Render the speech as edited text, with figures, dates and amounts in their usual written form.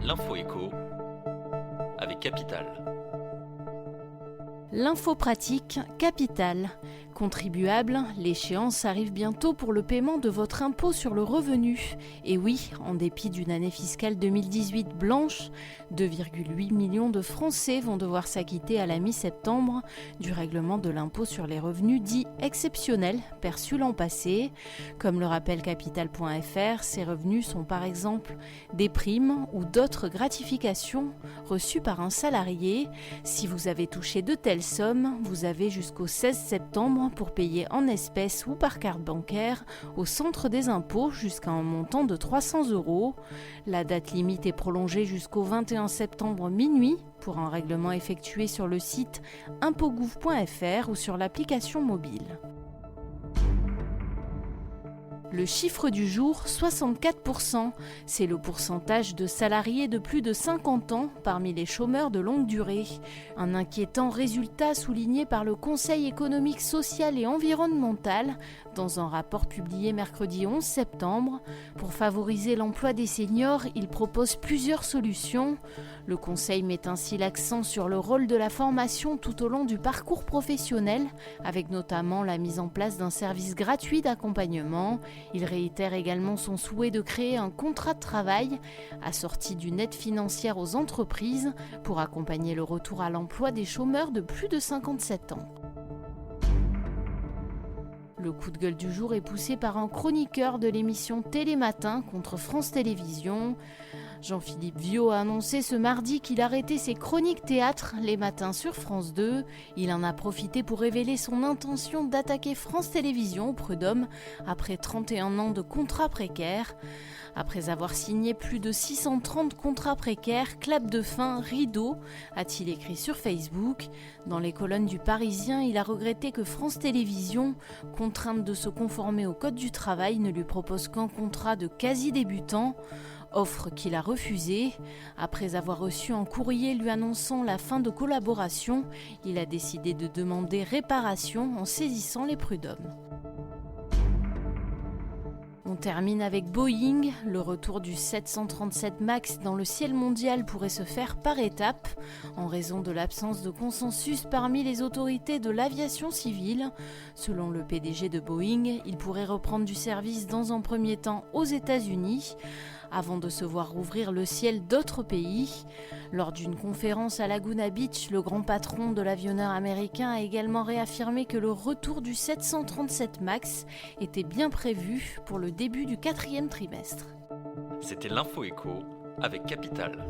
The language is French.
L'info éco avec Capital. L'info pratique Capital. Contribuable, l'échéance arrive bientôt pour le paiement de votre impôt sur le revenu. Et oui, en dépit d'une année fiscale 2018 blanche, 2,8 millions de Français vont devoir s'acquitter à la mi-septembre du règlement de l'impôt sur les revenus dit exceptionnel perçu l'an passé. Comme le rappelle Capital.fr, ces revenus sont par exemple des primes ou d'autres gratifications reçues par un salarié. Si vous avez touché de telles sommes, vous avez jusqu'au 16 septembre pour payer en espèces ou par carte bancaire au centre des impôts jusqu'à un montant de 300 €. La date limite est prolongée jusqu'au 21 septembre minuit pour un règlement effectué sur le site impotgouv.fr ou sur l'application mobile. Le chiffre du jour, 64%. C'est le pourcentage de salariés de plus de 50 ans parmi les chômeurs de longue durée. Un inquiétant résultat souligné par le Conseil économique, social et environnemental dans un rapport publié mercredi 11 septembre. Pour favoriser l'emploi des seniors, il propose plusieurs solutions. Le Conseil met ainsi l'accent sur le rôle de la formation tout au long du parcours professionnel, avec notamment la mise en place d'un service gratuit d'accompagnement. Il réitère également son souhait de créer un contrat de travail assorti d'une aide financière aux entreprises pour accompagner le retour à l'emploi des chômeurs de plus de 57 ans. Le coup de gueule du jour est poussé par un chroniqueur de l'émission Télématin contre France Télévisions. Jean-Philippe Viau a annoncé ce mardi qu'il arrêtait ses chroniques théâtre les matins sur France 2. Il en a profité pour révéler son intention d'attaquer France Télévisions au prud'homme après 31 ans de contrats précaires. Après avoir signé plus de 630 contrats précaires, clap de fin, rideau, a-t-il écrit sur Facebook. Dans les colonnes du Parisien, il a regretté que France Télévisions, contrainte de se conformer au Code du travail, ne lui propose qu'un contrat de quasi-débutant. Offre qu'il a refusée. Après avoir reçu un courrier lui annonçant la fin de collaboration, il a décidé de demander réparation en saisissant les prud'hommes. On termine avec Boeing. Le retour du 737 MAX dans le ciel mondial pourrait se faire par étapes en raison de l'absence de consensus parmi les autorités de l'aviation civile. Selon le PDG de Boeing, il pourrait reprendre du service dans un premier temps aux États-Unis avant de se voir rouvrir le ciel d'autres pays. Lors d'une conférence à Laguna Beach, le grand patron de l'avionneur américain a également réaffirmé que le retour du 737 MAX était bien prévu pour le début du 4e trimestre. C'était l'info éco avec Capital.